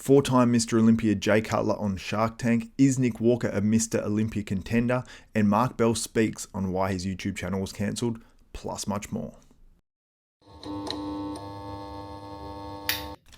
Four-time Mr Olympia Jay Cutler on Shark Tank, is Nick Walker a Mr Olympia contender, and Mark Bell speaks on why his YouTube channel was cancelled, plus much more.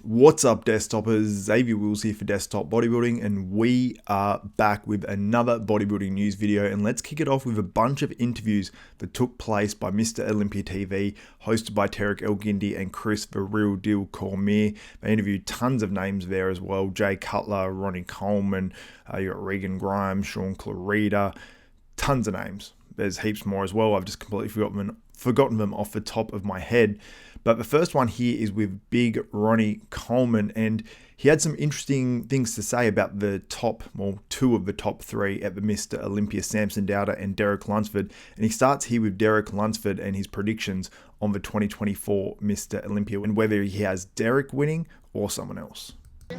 What's up, Desktopers? Xavier Wills here for Desktop Bodybuilding, and we are back with another bodybuilding news video. And let's kick it off with a bunch of interviews that took place by Mr Olympia TV, hosted by Tarek Elgindi and Chris the Real Deal Cormier. They interviewed tons of names there as well: Jay Cutler, Ronnie Coleman, you got Regan Grimes, Sean Clarita, tons of names. There's heaps more as well. I've just completely forgotten them off the top of my head. But the first one here is with big Ronnie Coleman, and he had some interesting things to say about the top, well, two of the top three at the Mr Olympia, Samson Dauda and Derek Lunsford. And he starts here with Derek Lunsford and his predictions on the 2024 Mr Olympia, and whether he has Derek winning or someone else.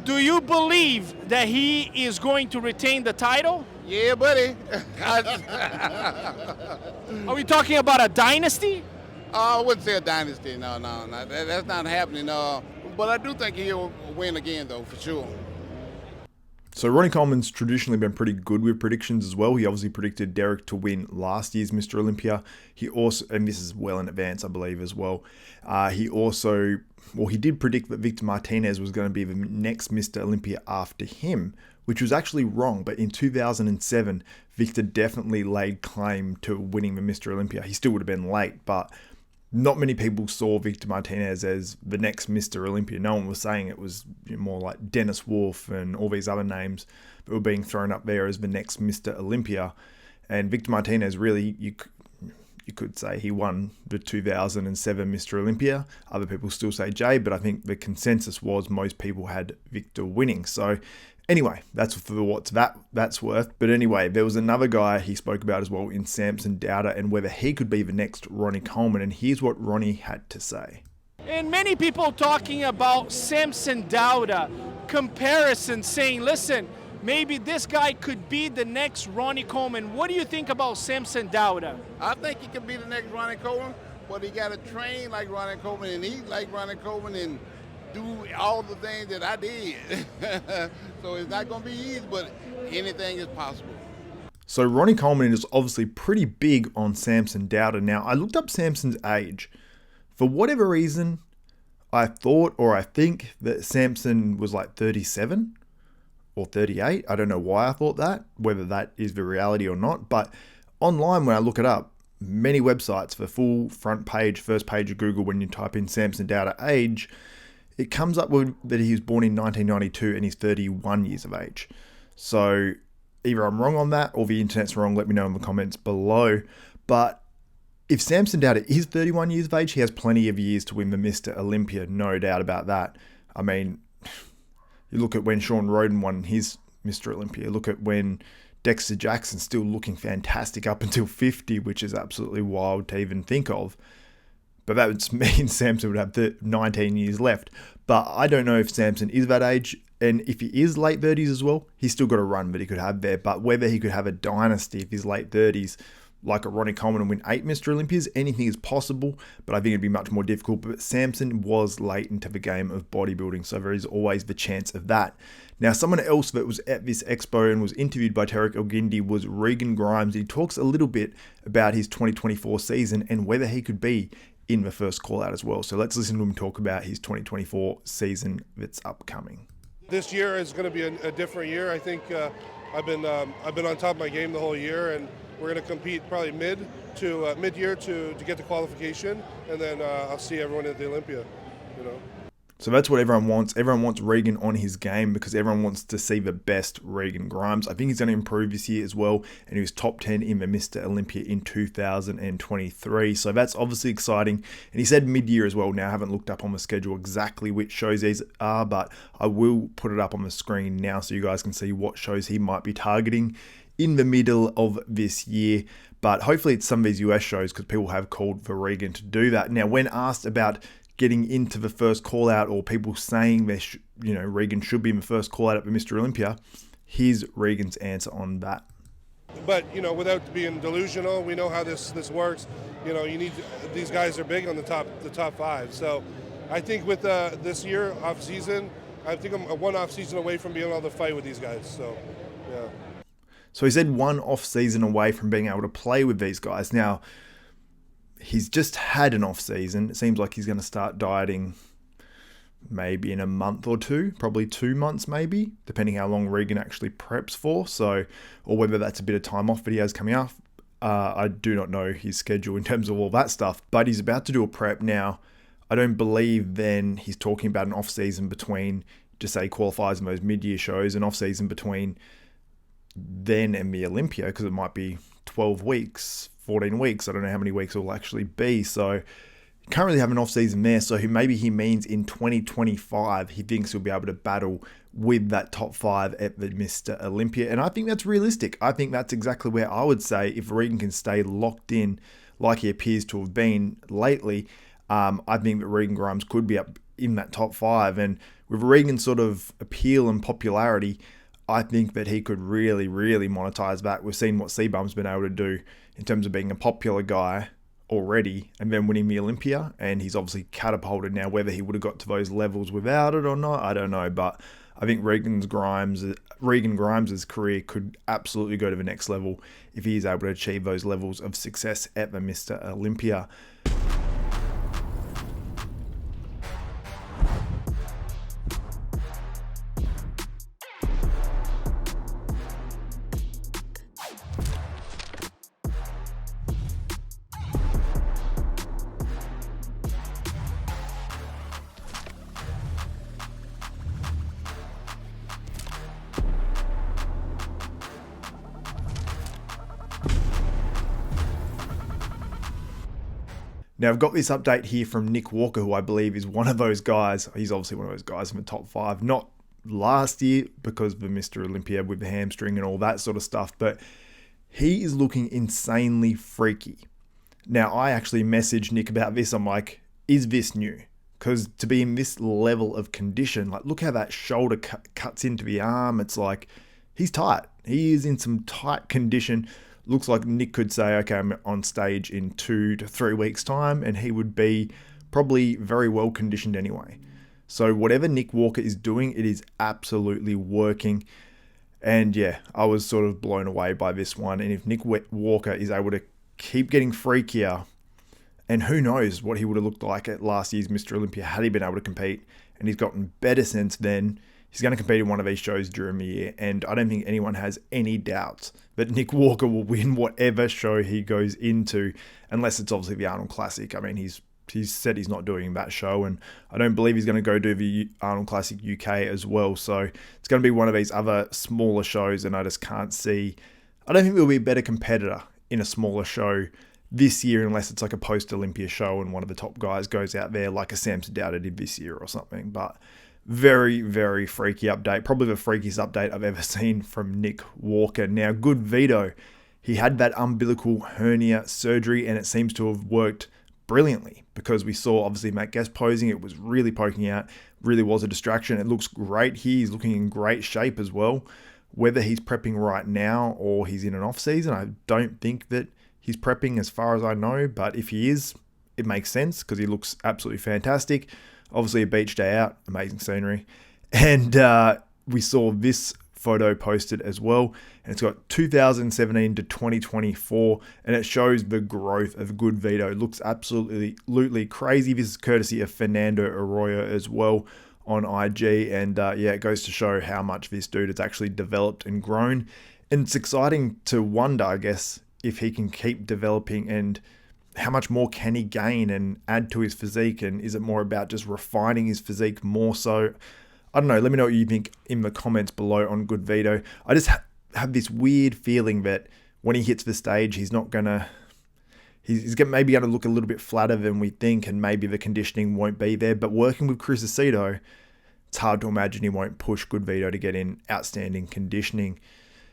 Do you believe that he is going to retain the title? Yeah, buddy. Are we talking about a dynasty? I wouldn't say a dynasty. No, that's not happening. But I do think he'll win again, though, for sure. So Ronnie Coleman's traditionally been pretty good with predictions as well. He obviously predicted Derek to win last year's Mr Olympia. He also, and this is well in advance, I believe, as well. He did predict that Victor Martinez was going to be the next Mr Olympia after him, which was actually wrong. But in 2007, Victor definitely laid claim to winning the Mr Olympia. He still would have been late, but not many people saw Victor Martinez as the next Mr Olympia. No one was saying it was more like Dennis Wolf and all these other names that were being thrown up there as the next Mr Olympia. And Victor Martinez, really, you could say he won the 2007 Mr Olympia. Other people still say Jay, but I think the consensus was most people had Victor winning. So anyway, that's for what that's worth. But anyway, there was another guy he spoke about as well in Samson Dauda, and whether he could be the next Ronnie Coleman. And here's what Ronnie had to say. And many people talking about Samson Dauda comparison, saying, listen, maybe this guy could be the next Ronnie Coleman. What do you think about Samson Dauda? I think he could be the next Ronnie Coleman, but he got to train like Ronnie Coleman and eat like Ronnie Coleman and do all the things that I did. So it's not going to be easy, but anything is possible. So Ronnie Coleman is obviously pretty big on Samson Dauda. Now, I looked up Samson's age. For whatever reason, I thought or I think that Samson was like 37 or 38. I don't know why I thought that, whether that is the reality or not. But online, when I look it up, many websites, the full front page, first page of Google, when you type in Samson Dauda age, it comes up with that he was born in 1992 and he's 31 years of age. So either I'm wrong on that or the internet's wrong. Let me know in the comments below. But if Samson Dauda is 31 years of age, he has plenty of years to win the Mr Olympia, no doubt about that. I mean, you look at when Sean Roden won his Mr Olympia. Look at when Dexter Jackson's still looking fantastic up until 50, which is absolutely wild to even think of. But that would mean Samson would have 19 years left. But I don't know if Samson is that age. And if he is late 30s as well, he's still got a run that he could have there. But whether he could have a dynasty if he's late 30s, like a Ronnie Coleman, and win 8 Mr Olympias, anything is possible. But I think it'd be much more difficult. But Samson was late into the game of bodybuilding, so there is always the chance of that. Now, someone else that was at this expo and was interviewed by Tarek Elgindi was Regan Grimes. He talks a little bit about his 2024 season and whether he could be in the first call out as well. So let's listen to him talk about his 2024 season that's upcoming. This year is going to be a different year. I think I've been on top of my game the whole year, and we're going to compete probably mid-year to get the qualification, and then I'll see everyone at the Olympia. So that's what everyone wants. Everyone wants Regan on his game because everyone wants to see the best Regan Grimes. I think he's going to improve this year as well, and he was top 10 in the Mr Olympia in 2023. So that's obviously exciting. And he said mid-year as well. Now, I haven't looked up on the schedule exactly which shows these are, but I will put it up on the screen now so you guys can see what shows he might be targeting in the middle of this year. But hopefully it's some of these US shows because people have called for Regan to do that. Now, when asked about getting into the first call out or people saying Regan should be in the first call out at the Mr Olympia, here's Regan's answer on that. But without being delusional, we know how this works. You need these guys are big on the top 5. So I think with this year off season, I think I'm a one-off season away from being able to fight with these guys. So, yeah. So he said one off season away from being able to play with these guys. Now, he's just had an off season. It seems like he's going to start dieting maybe in a month or two, probably 2 months maybe, depending how long Regan actually preps for. So, or whether that's a bit of time off videos coming up. I do not know his schedule in terms of all that stuff, but he's about to do a prep now. I don't believe then he's talking about an off season between, just say qualifiers in those mid-year shows, an off season between then and the Olympia, because it might be 12 weeks, 14 weeks. I don't know how many weeks it will actually be. So can't really have an off season there. So maybe he means in 2025, he thinks he'll be able to battle with that top 5 at the Mr Olympia. And I think that's realistic. I think that's exactly where I would say if Regan can stay locked in like he appears to have been lately, I think that Regan Grimes could be up in that top 5. And with Regan's sort of appeal and popularity, I think that he could really, really monetize that. We've seen what C-Bum's been able to do in terms of being a popular guy already and then winning the Olympia. And he's obviously catapulted now. Whether he would have got to those levels without it or not, I don't know. But I think Regan Grimes' career could absolutely go to the next level if he is able to achieve those levels of success at the Mr Olympia. Now, I've got this update here from Nick Walker, who I believe is one of those guys. He's obviously one of those guys in the top 5. Not last year because of the Mr. Olympia with the hamstring and all that sort of stuff, but he is looking insanely freaky. Now, I actually messaged Nick about this. I'm like, is this new? Because to be in this level of condition, like look how that shoulder cuts into the arm. It's like he's tight. He is in some tight condition. Looks like Nick could say, okay, I'm on stage in 2 to 3 weeks time, and he would be probably very well conditioned anyway. So whatever Nick Walker is doing, it is absolutely working. And yeah, I was sort of blown away by this one. And if Nick Walker is able to keep getting freakier, and who knows what he would have looked like at last year's Mr. Olympia had he been able to compete, and he's gotten better since then. He's going to compete in one of these shows during the year, and I don't think anyone has any doubts that Nick Walker will win whatever show he goes into, unless it's obviously the Arnold Classic. I mean, he's said he's not doing that show, and I don't believe he's going to go do the Arnold Classic UK as well. So it's going to be one of these other smaller shows, and I just can't see. I don't think there'll be a better competitor in a smaller show this year, unless it's like a post-Olympia show and one of the top guys goes out there like a Samson Dauda did this year or something. But very, very freaky update. Probably the freakiest update I've ever seen from Nick Walker. Now, GoodVito, he had that umbilical hernia surgery, and it seems to have worked brilliantly because we saw obviously Matt Guest posing. It was really poking out, really was a distraction. It looks great here. He's looking in great shape as well. Whether he's prepping right now or he's in an off season, I don't think that he's prepping as far as I know, but if he is, it makes sense because he looks absolutely fantastic. Obviously a beach day out, amazing scenery. And we saw this photo posted as well. And it's got 2017 to 2024. And it shows the growth of GoodVito. It looks absolutely crazy. This is courtesy of Fernando Arroyo as well on IG. And yeah, it goes to show how much this dude has actually developed and grown. And it's exciting to wonder, I guess, if he can keep developing and how much more can he gain and add to his physique, and is it more about just refining his physique more so? I don't know. Let me know what you think in the comments below on GoodVito. I just have this weird feeling that when he hits the stage, he's maybe going to look a little bit flatter than we think, and maybe the conditioning won't be there. But working with Chris Aceto, it's hard to imagine he won't push GoodVito to get in outstanding conditioning.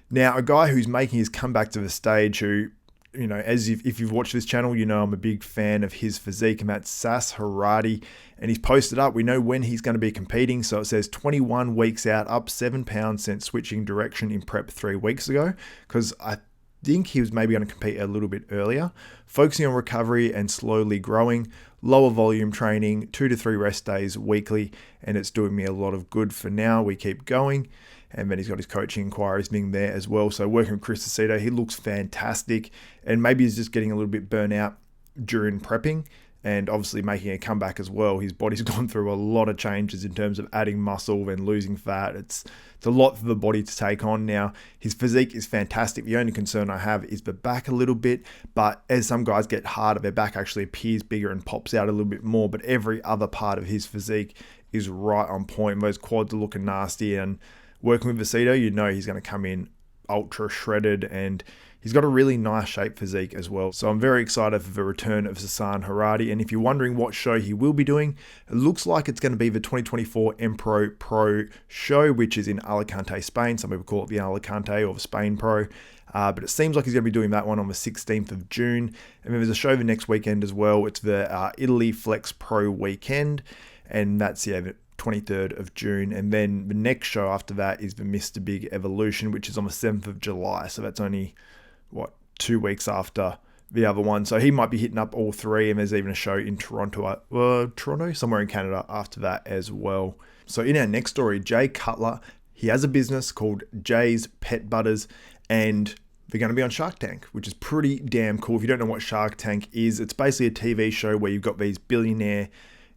Now, a guy who's making his comeback to the stage, who, you know, if you've watched this channel, you know I'm a big fan of his physique, and that's Sas Herati. And he's posted up, we know when he's going to be competing. So it says 21 weeks out, up 7 pounds since switching direction in prep 3 weeks ago. Because I think he was maybe going to compete a little bit earlier. Focusing on recovery and slowly growing, lower volume training, 2 to 3 rest days weekly, and it's doing me a lot of good for now. We keep going. And then he's got his coaching inquiries being there as well. So working with Chris Aceto, he looks fantastic. And maybe he's just getting a little bit burnt out during prepping and obviously making a comeback as well. His body's gone through a lot of changes in terms of adding muscle and losing fat. It's a lot for the body to take on now. His physique is fantastic. The only concern I have is the back a little bit. But as some guys get harder, their back actually appears bigger and pops out a little bit more. But every other part of his physique is right on point. Those quads are looking nasty, and working with Aceto, you know he's going to come in ultra shredded, and he's got a really nice shape physique as well. So I'm very excited for the return of Samson Herati. And if you're wondering what show he will be doing, it looks like it's going to be the 2024 Empro Pro show, which is in Alicante, Spain. Some people call it the Alicante or the Spain Pro. But it seems like he's going to be doing that one on the 16th of June. And then there's a show the next weekend as well. It's the Italy Flex Pro weekend. And that's, the 23rd of June. And then the next show after that is the Mr Big Evolution, which is on the 7th of July. So that's only, 2 weeks after the other one. So he might be hitting up all three. And there's even a show in Toronto, somewhere in Canada after that as well. So in our next story, Jay Cutler, he has a business called Jay's Pet Butters, and they're going to be on Shark Tank, which is pretty damn cool. If you don't know what Shark Tank is, it's basically a TV show where you've got these billionaire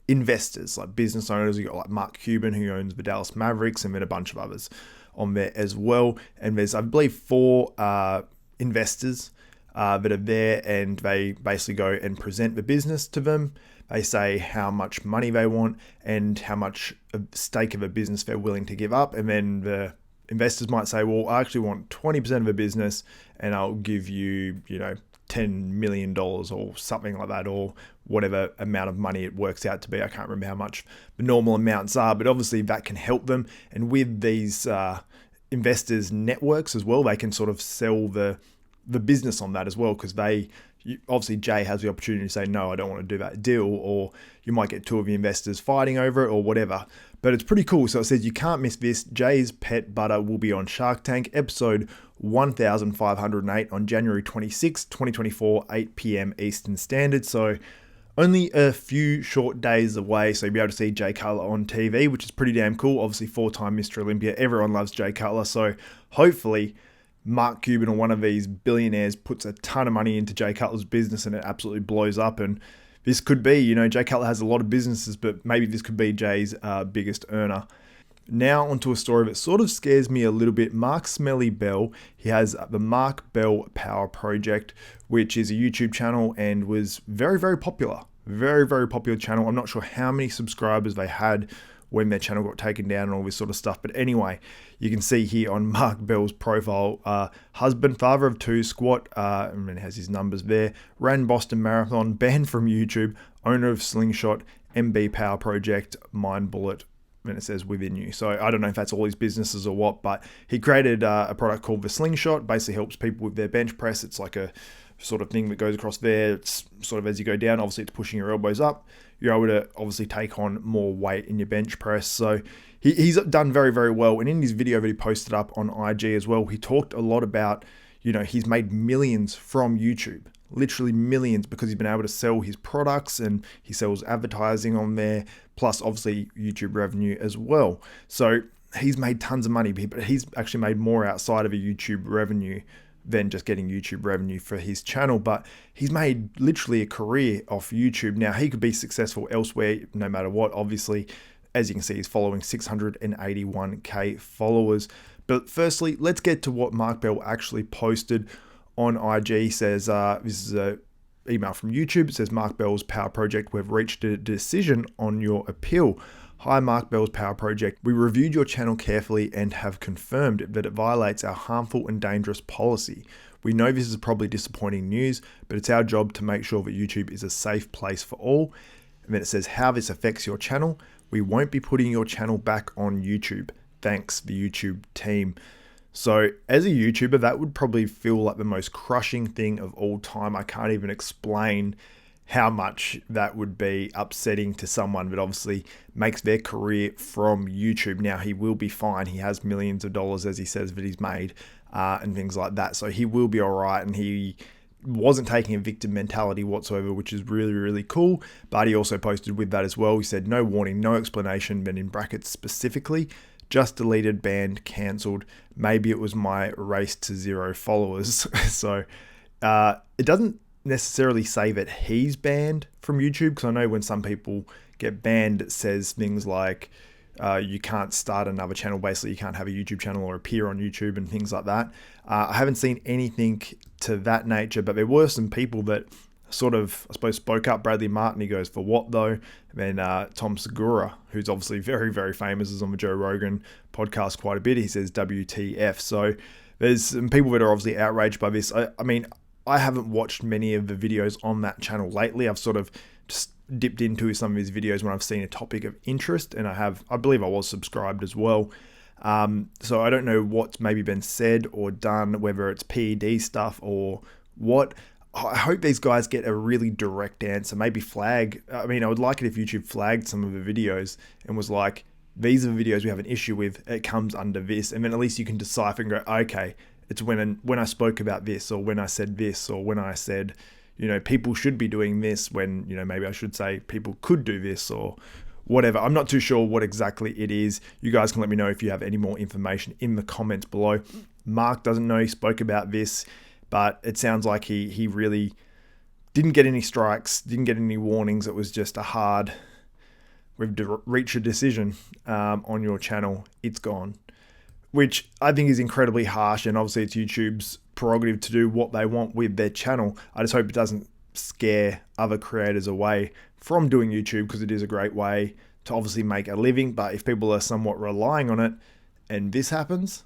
investors, like business owners. You got like Mark Cuban, who owns the Dallas Mavericks, and then a bunch of others on there as well. And there's, I believe, 4 investors that are there, and they basically go and present the business to them. They say how much money they want and how much stake of a business they're willing to give up. And then the investors might say, well, I actually want 20% of a business, and I'll give you, $10 million or something like that, or whatever amount of money it works out to be. I can't remember how much the normal amounts are, but obviously that can help them. And with these investors' networks as well, they can sort of sell the business on that as well, because obviously Jay has the opportunity to say, no, I don't want to do that deal, or you might get 2 of the investors fighting over it or whatever. But it's pretty cool. So it says you can't miss this. Jay's Pet Butter will be on Shark Tank, episode 1508 on January 26, 2024, 8 p.m. Eastern Standard. So only a few short days away. So you'll be able to see Jay Cutler on TV, which is pretty damn cool. Obviously 4-time Mr Olympia. Everyone loves Jay Cutler. So hopefully Mark Cuban or one of these billionaires puts a ton of money into Jay Cutler's business and it absolutely blows up. And this could be, Jay Cutler has a lot of businesses, but maybe this could be Jay's biggest earner. Now onto a story that sort of scares me a little bit. Mark Smelly Bell, he has the Mark Bell Power Project, which is a YouTube channel and was very, very popular. Very, very popular channel. I'm not sure how many subscribers they had when their channel got taken down and all this sort of stuff. But anyway, you can see here on Mark Bell's profile, husband, father of 2, squat, and it has his numbers there, ran Boston Marathon, banned from YouTube, owner of Slingshot, MB Power Project, Mind Bullet, and it says within you. So I don't know if that's all his businesses or what, but he created a product called the Slingshot, basically helps people with their bench press. It's like a sort of thing that goes across there. It's sort of as you go down, obviously it's pushing your elbows up. You're able to obviously take on more weight in your bench press. So he's done very, very well. And in his video that he posted up on IG as well, he talked a lot about, he's made millions from YouTube, literally millions, because he's been able to sell his products and he sells advertising on there, plus obviously YouTube revenue as well. So he's made tons of money, but he's actually made more outside of a YouTube revenue than just getting YouTube revenue for his channel. But he's made literally a career off YouTube. Now he could be successful elsewhere no matter what. Obviously, as you can see, he's following 681k followers. But firstly, let's get to what Mark Bell actually posted on IG. He says, this is a email from YouTube. It says, Mark Bell's Power Project, we've reached a decision on your appeal. Hi, Mark Bell's Power Project. We reviewed your channel carefully and have confirmed that it violates our harmful and dangerous policy. We know this is probably disappointing news, but it's our job to make sure that YouTube is a safe place for all. And then it says how this affects your channel. We won't be putting your channel back on YouTube. Thanks, the YouTube team. So as a YouTuber, that would probably feel like the most crushing thing of all time. I can't even explain how much that would be upsetting to someone, but obviously makes their career from YouTube. Now, he will be fine. He has millions of dollars, as he says, that he's made and things like that. So he will be all right, and he wasn't taking a victim mentality whatsoever, which is really, really cool. But he also posted with that as well. He said, no warning, no explanation, but in brackets specifically, just deleted, banned, cancelled. Maybe it was my race to 0 followers. So it doesn't necessarily say that he's banned from YouTube, because I know when some people get banned, it says things like you can't start another channel. Basically, you can't have a YouTube channel or appear on YouTube and things like that. I haven't seen anything to that nature, but there were some people that sort of, I suppose, spoke up. Bradley Martin, he goes, for what though? And then Tom Segura, who's obviously very, very famous, is on the Joe Rogan podcast quite a bit. He says WTF. So there's some people that are obviously outraged by this. I mean, I haven't watched many of the videos on that channel lately. I've sort of just dipped into some of his videos when I've seen a topic of interest, and I believe I was subscribed as well. So I don't know what's maybe been said or done, whether it's PED stuff or what. I hope these guys get a really direct answer. Maybe flag. I mean, I would like it if YouTube flagged some of the videos and was like, these are the videos we have an issue with. It comes under this. And then at least you can decipher and go, okay, it's when I spoke about this, or when I said this, or when I said, people should be doing this, when, maybe I should say people could do this, or whatever. I'm not too sure what exactly it is. You guys can let me know if you have any more information in the comments below. Mark doesn't know. He spoke about this, but it sounds like he really didn't get any strikes, didn't get any warnings. It was just a hard, we've reached a decision on your channel. It's gone, which I think is incredibly harsh. And obviously it's YouTube's prerogative to do what they want with their channel. I just hope it doesn't scare other creators away from doing YouTube, because it is a great way to obviously make a living. But if people are somewhat relying on it and this happens,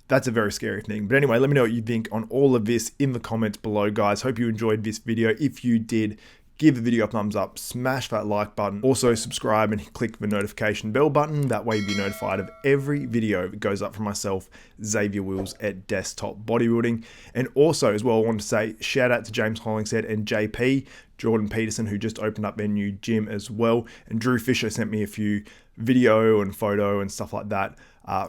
that's a very scary thing. But anyway, let me know what you think on all of this in the comments below, guys. Hope you enjoyed this video. If you did, give the video a thumbs up, smash that like button. Also subscribe and click the notification bell button. That way you'll be notified of every video that goes up from myself, Xavier Wills at Desktop Bodybuilding. And also as well, I want to say shout out to James Hollingshead and JP, Jordan Peterson, who just opened up their new gym as well. And Drew Fisher sent me a few video and photo and stuff like that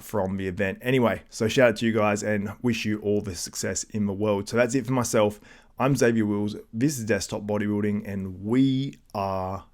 from the event. Anyway, so shout out to you guys and wish you all the success in the world. So that's it for myself. I'm Xavier Wills. This is Desktop Bodybuilding, and we are